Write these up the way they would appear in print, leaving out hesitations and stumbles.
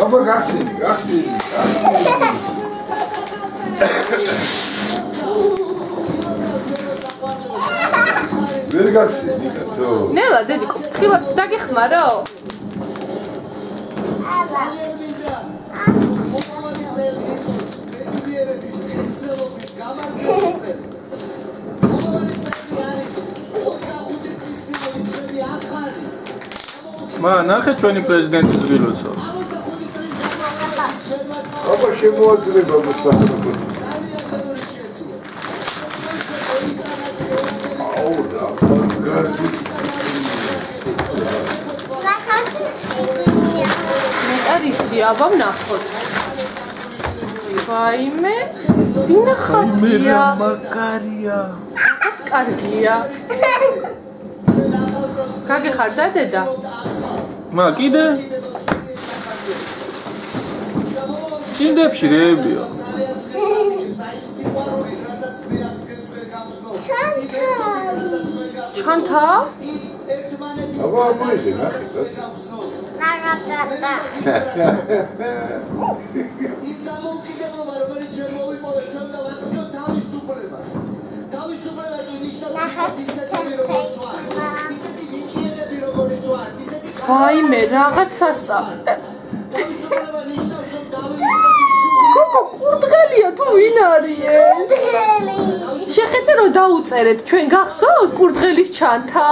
აბა გახსი. ვერ გახსი, ნიკაცო. ნელა, დედიკო, ხილად დაგეხმარო? მა ნახე ჩვენი პრეზიდენტის დილოცო. აბა შემოაძლება მოსახლეობა. ნეტარისი, აბა ვნახოთ. ვაიმე, ნახატია. მაგარია. რაღაც კარგია. გაგეხარდა დედა? მა კიდე? წინდებში რეებია. ჩანთა? აბა მოიძე ნახე. ნაგატა. ვაიმე, რაღაც სასწავლე. კოკო, კურდღელია თუ ვინ არის? შეხედე რომ დაუწერეთ, ჩვენ გახსოვს კურდღელის ჩანთა?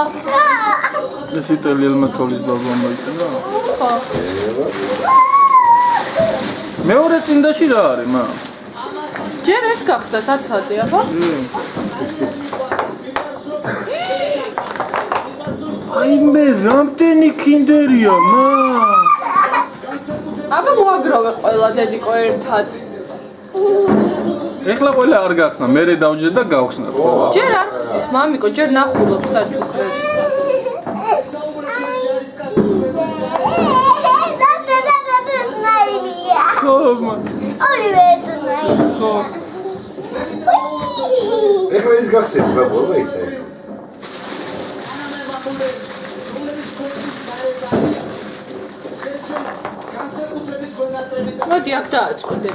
ეს იტალიელმა თოლის ბაბა მოიწონა. ხო. მეორე წინდაში რა არის, მა? ჯერ ეს გახსდა საცადე, აბა? აიმე, რამდენი კინდერია, მა? აბა მოაგროვე ყველა დედიკო ერთად. ეხლა ყველა არ გახსნა, მერე დავჯერ და გავხსნა. ჯერ არ ხსნის, მამიკო, ჯერ ნახულობ საჩუქრებს. ხო, მა. ხო. ეხლა ის გახსენე, ბაბა, ისე. მოდი აქ დააწყვეტე.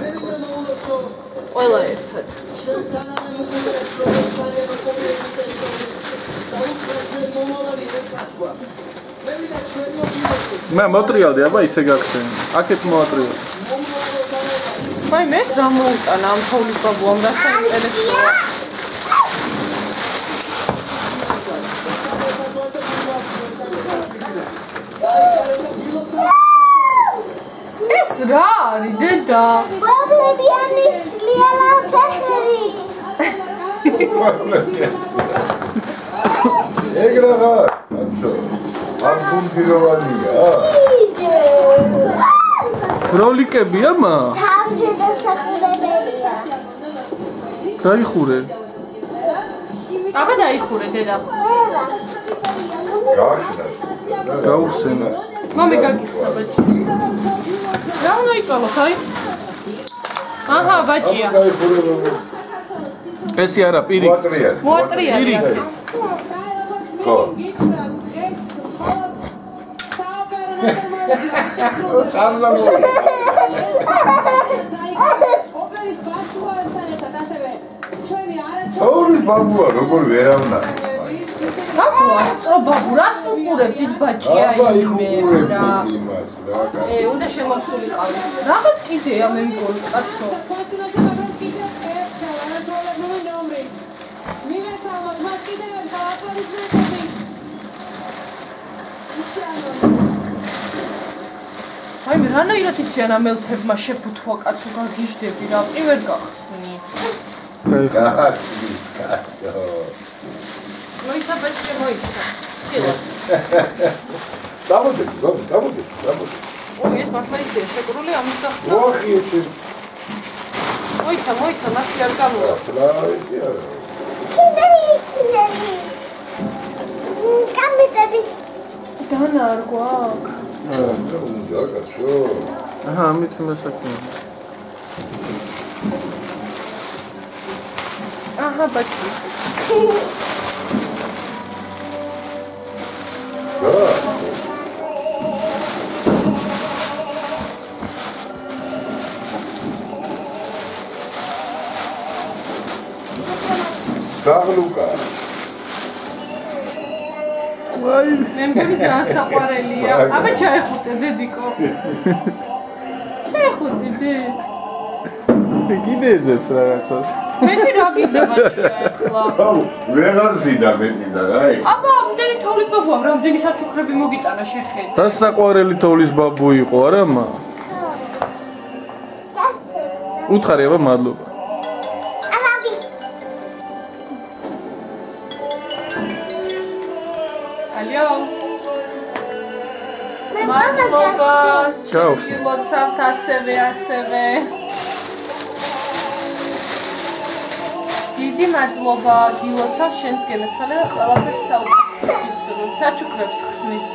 ყველა ერთად. მა მოტრიალდი, აბა ისე გახსენე. აქეთ მოატრიალდი. ვაიმე, ეს რა მოუტანა ამ თოვლის ბაბუამ, რა საინტერესოა. ეს რა არის, დედა? ბაბლებიანის ლიალა ფეხები. ეგრე რა? აცო. ამ გუნფილოვანია. ბროლიკებია, მა? თავზე დასახლებელია. დაიხურე. აბა დაიხურე, დედა. გაშნა. გაუხსენა. მომი გაგიხსნა, ბაჭი. რა უნდა იწვალოს, აი? აჰა, ბაჭია. ესე არა, პირი. მოატრიალი აქ. ხო. ორი ბაბუა როგორ ვერავნახე. ბაბუა, ბაბუ, რას უყურებ დიდ ბაჭია იმე რა. უნდა შემოსულიყავი. რაღაც კიდეა მე მგონი, კაცო. აი, რანაირად იციან ამ ელფებმა შეფუთვა კაცო, გაგიჟდები რა, ვერ გახსნი. მოიცა ბაჭია, მოიცა. ხილო. დავუდი. ოი, ეს მართლა ისეა, შეკრული ამის გახსნა. ოხი ეს. მოიცა, მასი არ გამოვა. კამიტები. დანა არ გვაქვს. უნდა კაცო. აჰა, ამით მოსაკინე. აჰა, ბაჭი. საღლუკა. ვაი. მე მგონი ძალიან საყვარელია. აბა ჩაეხუტე დედიკო. ჩაეხუტე. კიდე ეძებს რაღაცას. მეტი რა გიდება ახლა? ვეღარ ზიდა მეტი და აი. აბა, ამდენი თოვლის ბაბუა, რამდენი საჩუქრები მოგიტანა შეხედე. და საყვარელი თოვლის ბაბუ იყო არა მა? უთხარი აბა მადლობა. ალიო. მადლობა. შევცილოთ ასევე. დიდი მადლობა გილოცავ შენს გენაცვალე და ყველაფერს საუკეთესო გისურვებ. საჩუქრებს ხსნის.